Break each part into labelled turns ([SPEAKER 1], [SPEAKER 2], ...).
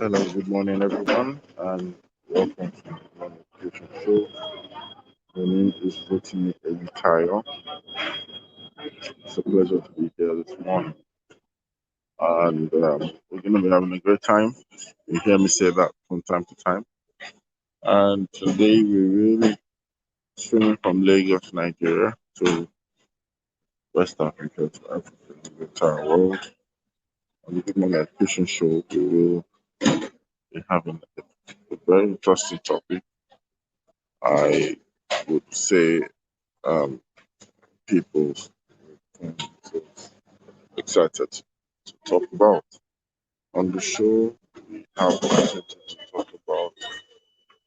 [SPEAKER 1] Hello, good morning, everyone, and welcome to the Morning Education Show. My name is Rotimi Editayo. It's a pleasure to be here this morning, and we're going to be having a great time. You hear me say that from time to time. And today we're really streaming from Lagos, Nigeria, to West Africa, to Africa, the entire world. On the Good Morning Education Show, we will be having a very interesting topic. I would say um, people so excited to talk about. On the show, we have opportunity to talk about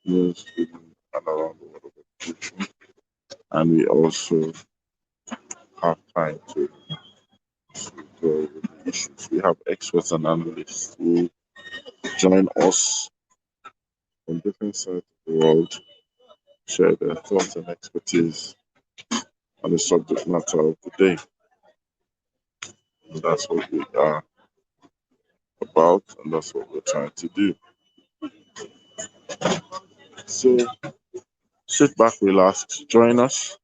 [SPEAKER 1] news in and around the world of education, and we also have time to go over the issues. We have experts and analysts who join us from different sides of the world, share their thoughts and expertise on the subject matter of the day. And that's what we are about, and that's what we're trying to do. So sit back, relax, join us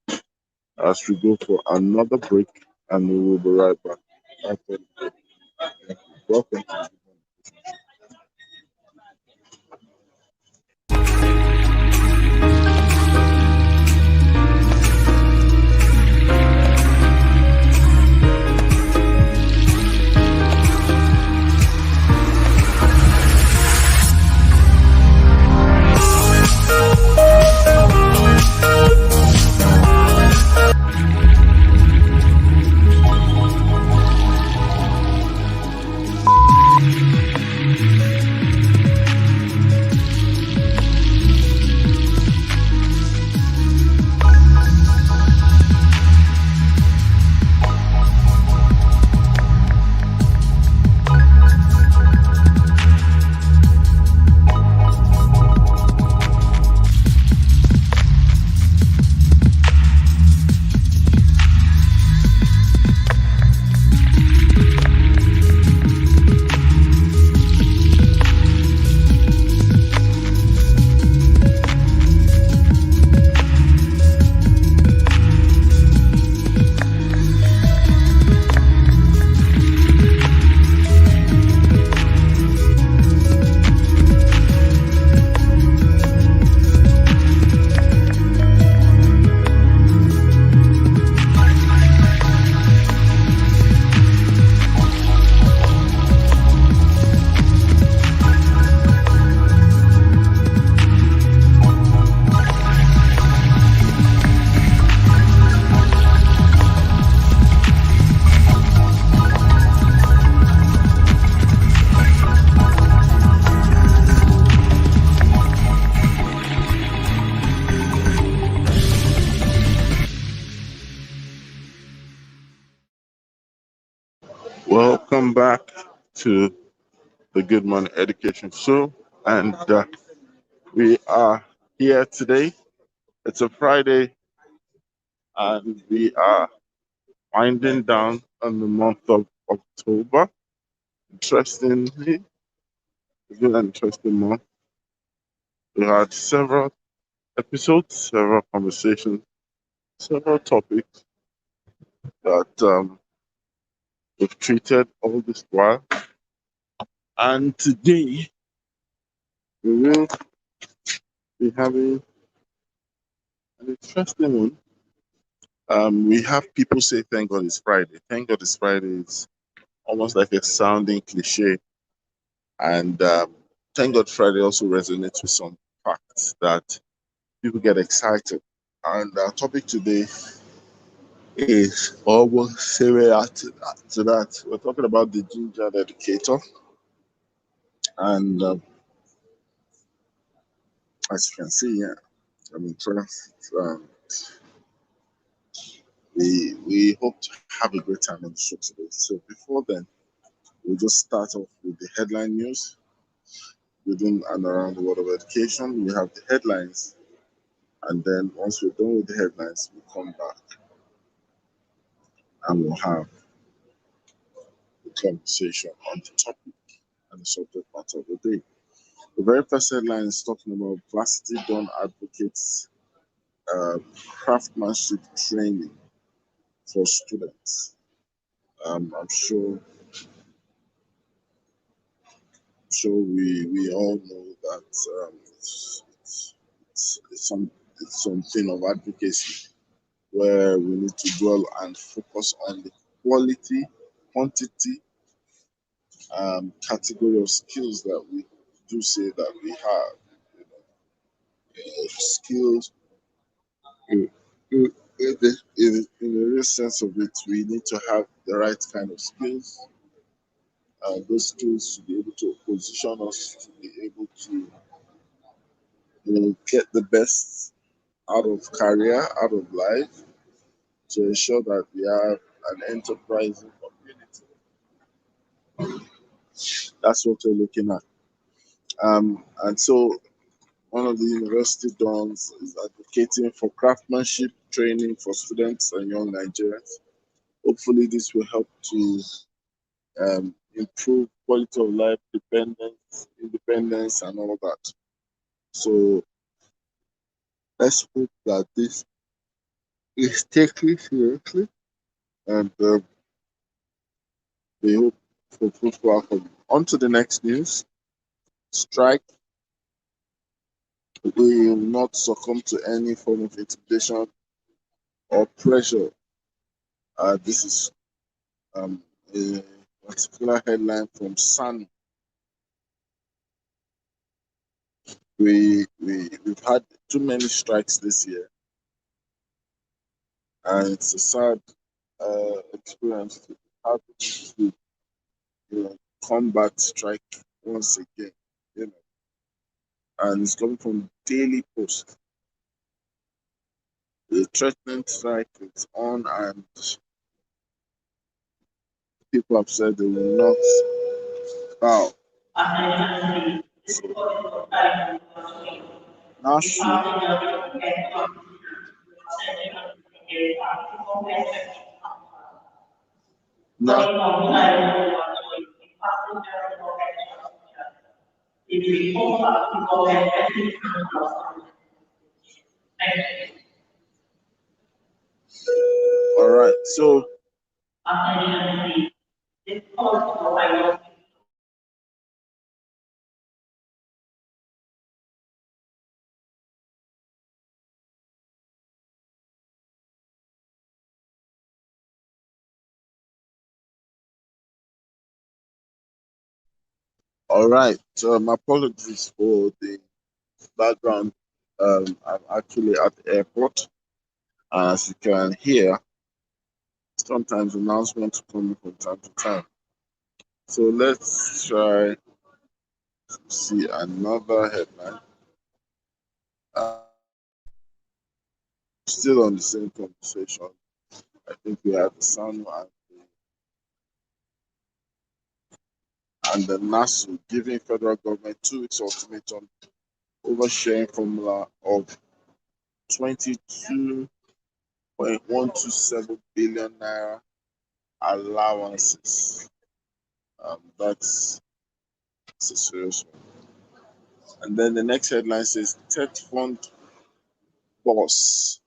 [SPEAKER 1] as we go for another break, and we will be right back after the break. Welcome to welcome back to the Good Morning Education Show, and we are here today. It's a Friday, and we are winding down on the month of October. Interestingly, it's been an interesting month. We had several episodes, several conversations, several topics that we've treated all this while. And today we will be having an interesting one. We have people say, "Thank God it's Friday." Thank God it's Friday is almost like a sounding cliche. And Thank God Friday also resonates with some facts that people get excited. And our topic today is almost similar to that. We're talking about the Gingered Educator. And as you can see, yeah, I'm impressed. We hope to have a great time on the show today. So before then, we'll just start off with the headline news within and around the world of education. We have the headlines, and then once we're done with the headlines, we'll come back and we'll have the conversation on the topic and the subject matter of the day. The very first headline is talking about varsity Dawn advocates craftsmanship training for students. I'm sure we all know that it's something of advocacy where we need to dwell and focus on the quality, quantity, category of skills that we do say that we have. Skills, in, in the real sense of it, we need to have the right kind of skills. Those skills to be able to position us to be able to get the best out of career, out of life, to ensure that we have an enterprising community. That's what we're looking at. And so one of the university dons is advocating for craftsmanship training for students and young Nigerians. Hopefully, this will help to improve quality of life, dependence, independence, and all that. So let's hope that this is taken seriously, and we hope for fruitful outcome. On to the next news. Strike. We will not succumb to any form of intimidation or pressure. This is a particular headline from Sun. We've had too many strikes this year, and it's a sad experience to have to combat strike once again. You know, and it's coming from Daily Post. The threatening strike is on, and people have said they will not bow. So, now, now, all right. So, all right. My apologies for the background. I'm actually at the airport. As you can hear, sometimes announcements come from time to time. So let's try to see another headline. Still on the same conversation. I think we have the SANU and the NASU giving federal government 2 weeks ultimatum over sharing formula of 22.127 billion naira allowances. That's a serious one. And then the next headline says TET fund boss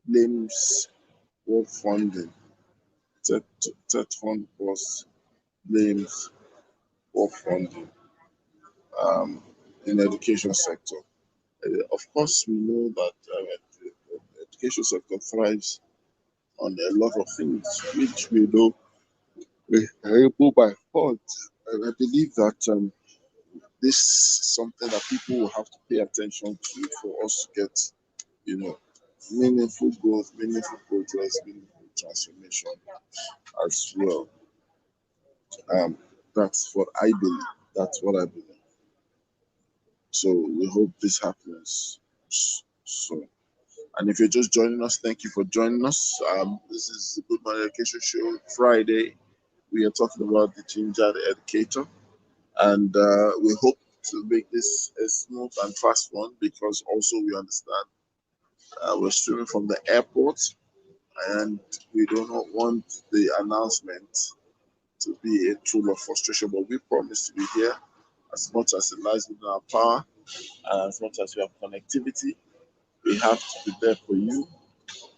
[SPEAKER 1] blames war funding. TET fund boss blames war funding in the education sector. Of course, we know that the education sector thrives on a lot of things, which we know we are able by funds. And I believe that this is something that people will have to pay attention to for us to get, meaningful growth, meaningful progress, meaningful transformation as well. That's what I believe. That's what I believe. So we hope this happens soon. And if you're just joining us, thank you for joining us. This is the Good Morning Education Show Friday. We are talking about the Gingered Educator, and we hope to make this a smooth and fast one because also we understand we're streaming from the airport, and we do not want the announcement to be a tool of frustration. But we promise to be here As much as it lies within our power, and as much as we have connectivity, we have to be there for you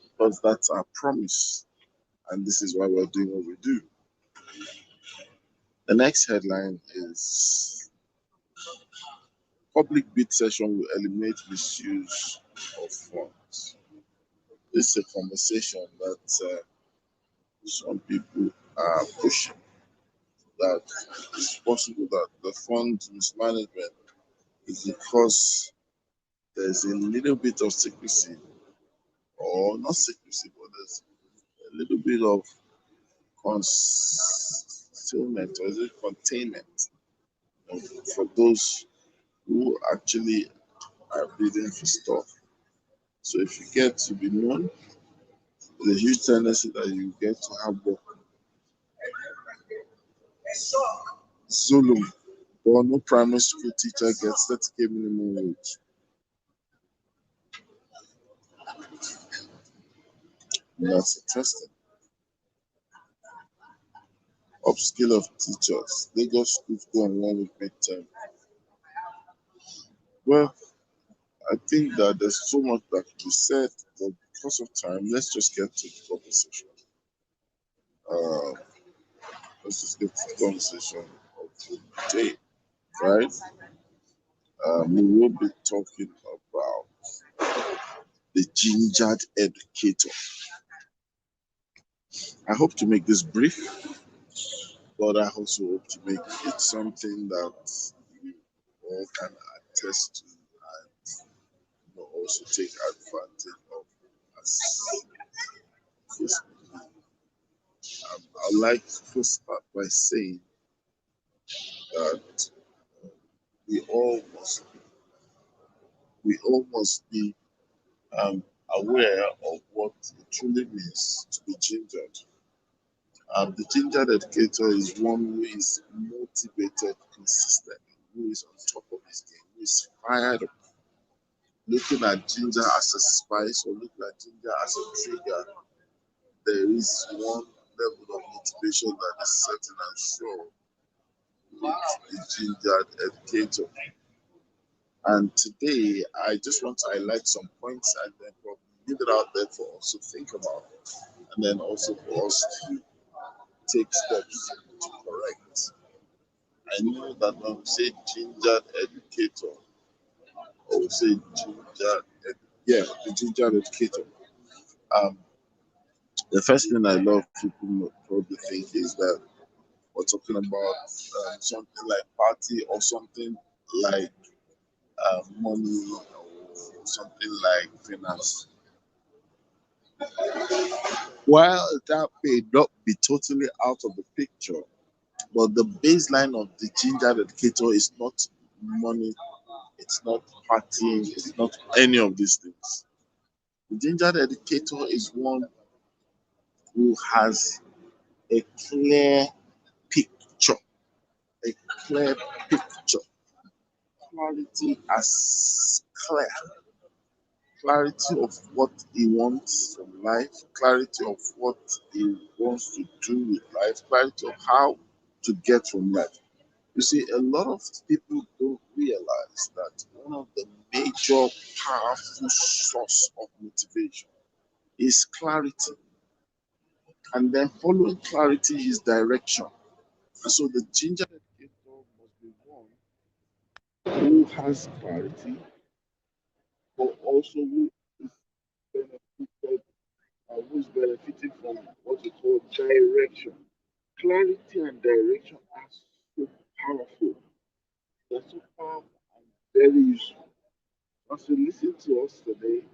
[SPEAKER 1] because that's our promise. And this is why we're doing what we do. The next headline is public bid session will eliminate misuse of funds. This is a conversation that some people are pushing, that it's possible that the fund mismanagement is because there's a little bit of secrecy, or not secrecy, but there's a little bit of concealment, or is it containment, for those who actually are bidding for stuff. So if you get to be known, there's a huge tendency that you get to have work. Zulu, but no primary school teacher gets 30K minimum wage. And that's interesting. Upskill of teachers. Lagos schools go on 1 week midterm. Well, I think that there's so much that can be said, but because of time, let's just get to the conversation. Uh, let's just get to the conversation of the day, right? We will be talking about the Gingered Educator. I hope to make this brief, but I also hope to make it something that you all can attest to and also take advantage of as this. I'd like to first start by saying that we all must be um, aware of what it truly means to be gingered. The gingered educator is one who is motivated consistently, who is on top of his game, who is fired up, looking at ginger as a spice or looking at ginger as a trigger. There is one level of motivation that is certain and sure with the gingered educator. And today, I just want to highlight some points and then probably leave it out there for us to think about, and then also for us to take steps to correct. I know that when we say gingered educator, or we say yeah, the gingered educator. Um, the first thing I love people probably think is that we're talking about something like party or something like money or something like finance. While that may not be totally out of the picture, but the baseline of the ginger educator is not money, it's not partying, it's not any of these things. The ginger educator is one who has a clear picture, a clear picture, clarity as clear, clarity of what he wants from life, clarity of what he wants to do with life, clarity of how to get from life. You see, a lot of people don't realize that one of the major powerful source of motivation is clarity. And then following clarity is direction. And so the ginger educator must be one who has clarity, but also benefited, who is benefiting from what we call direction. Clarity and direction are so powerful. They're so powerful and very useful. As you listen to us today,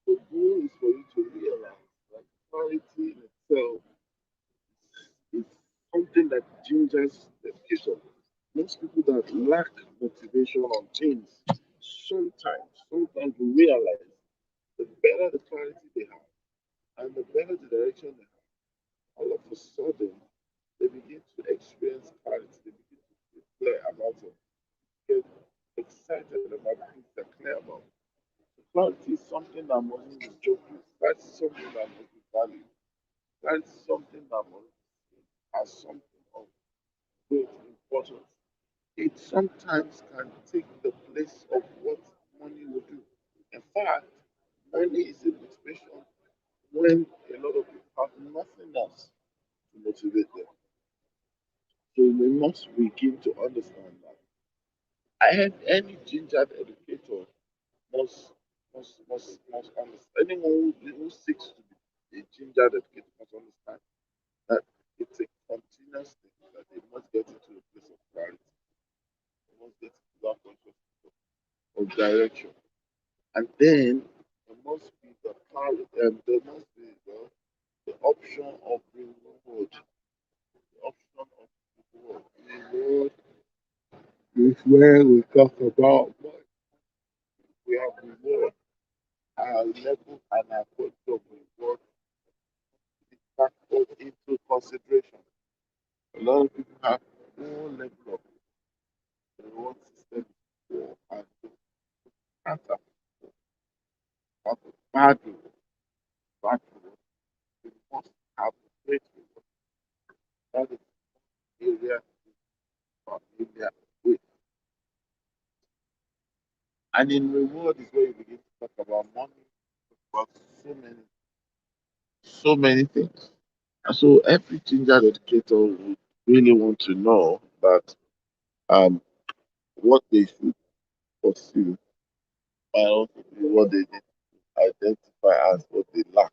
[SPEAKER 1] the goal is for you to realize that clarity in itself is something that gingers dedication. Most people that lack motivation on things, sometimes we realize the better the clarity they have and the better the direction they have, all of a sudden they begin to experience clarity, they begin to feel clear about it, get excited about things they're clear about. Clarity is something that must be joked with. That's something that must be valued. That's something that must be as something of great importance. it sometimes can take the place of what money will do. In fact, money is a motivation when a lot of people have nothing else to motivate them. So we must begin to understand that. And any gingered educator must must understand. Anyone who seeks to be a gingered educator must understand that it's a continuous thing that they must get into a place of clarity. They must get into that consciousness of direction. And then there must be the clarity, and there must be the option of reward. The option of reward. Reward is where we talk about what we have reward. Our level and our quality of reward is factored into consideration. A lot of people have no level of reward system for and they can't have a bad reward. Bad reward. We must have a great reward. That is the area familiar with. And in reward is where you begin to talk about money, about so many things. And so every ginger educator would really want to know that um what they should pursue might also be what they need to identify as what they lack,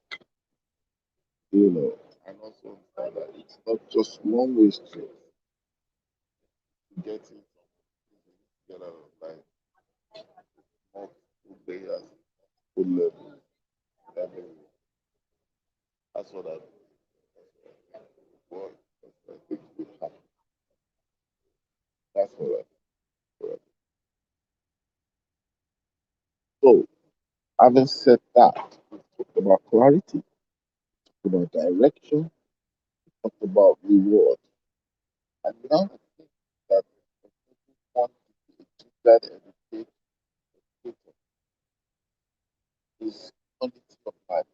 [SPEAKER 1] and also understand that it's not just one way street to getting together like multiple layers, full level. I mean, that's what I want. That's what I think will happen. That's what I So, having said that, we talked about clarity, about direction, talked about reward. And now I think that if you want to be a gifted educator is quality of life.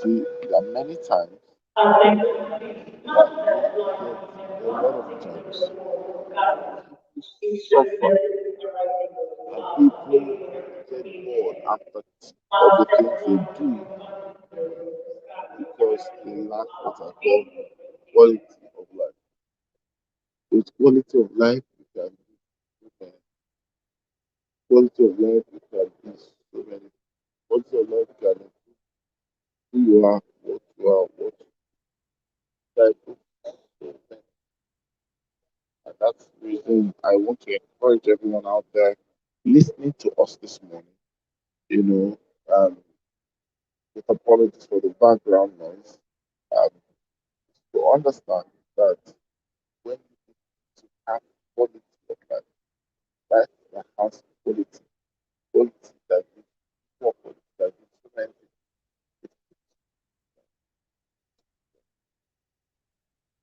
[SPEAKER 1] See, there are many times that a lot of times people suffer and people get bored after of the things they do because they lack what I call quality of life. With quality of life, you can quality of life, you can be so many. Quality of life can improve who you are, what type of person. And that's the reason I want to encourage everyone out there listening to us this morning, you know, with apologies for the background noise, um, to understand that when you need to have quality of life that has quality that gives purpose, that gives so many things.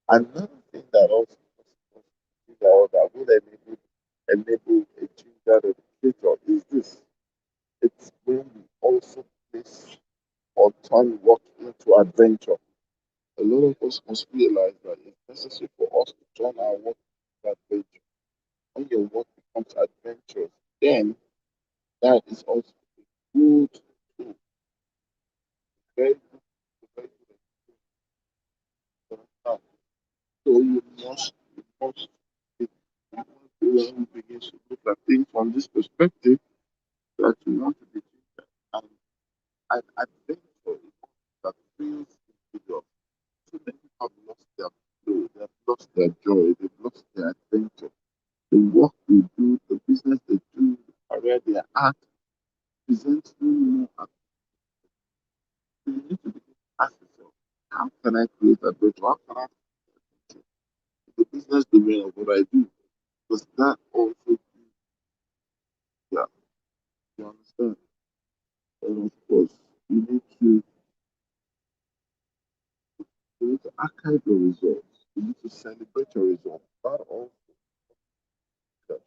[SPEAKER 1] Another thing that also that will enable a ginger educator is this. It's when we also place or turn work into adventure. A lot of us must realize that it's necessary for us to turn our work into adventure. When your work becomes adventurous, then that is also a good tool, very good, very good example. So you must when we begin to look at things from this perspective, that you want to be and an adventure is that feels individual. So many people have lost their flow, they've lost their joy, they've lost their adventure. The work they do, the business they do, the career they are at presents no more. So you need to begin to ask yourself, how can I create adventure? How can I create the business domain of what I do? Because that also, yeah, you understand. And of course, you need to archive your results. You need to celebrate your results. That also, that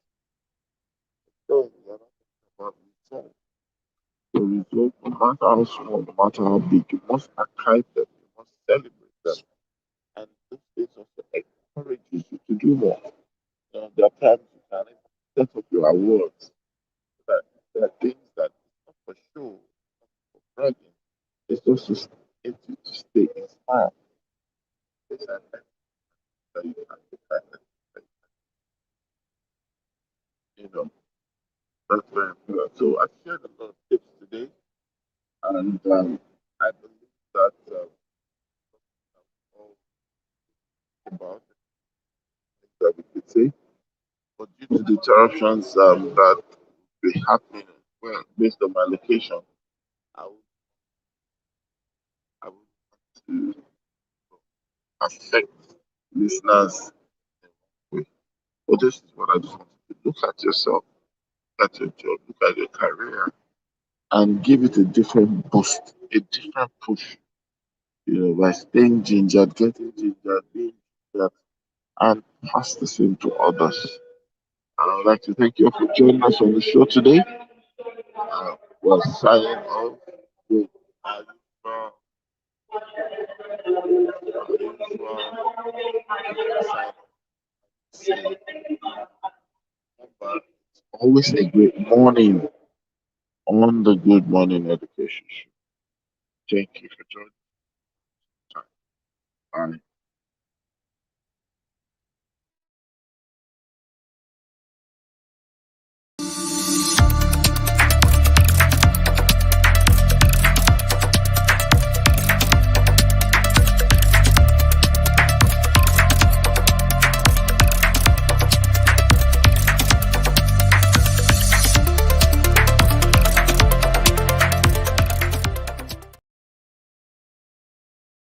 [SPEAKER 1] so we are not talking about results. The result, no matter how small, no matter how big, you must archive them. You must celebrate them. And this is also encourages you to do more. There are times you can even set up your awards. That there are things that it's not for show, for bragging. It's just to get you to stay inspired. These are things that you can look at and you know that's very important. So I shared a lot of tips today, and I believe that all about that we could say. But due to the interruptions that will be happening, well, based on my location, I would, I would want to affect listeners. With. But this is what I just want you to look at yourself, look at your job, look at your career, and give it a different boost, a different push. By staying gingered, getting gingered, being gingered, and pass the same to others. And I would like to thank you for joining us on the show today. We're signing off with our usual sign say, remember, it's always a great morning on the Good Morning Education Show. Thank you for joining us. Bye.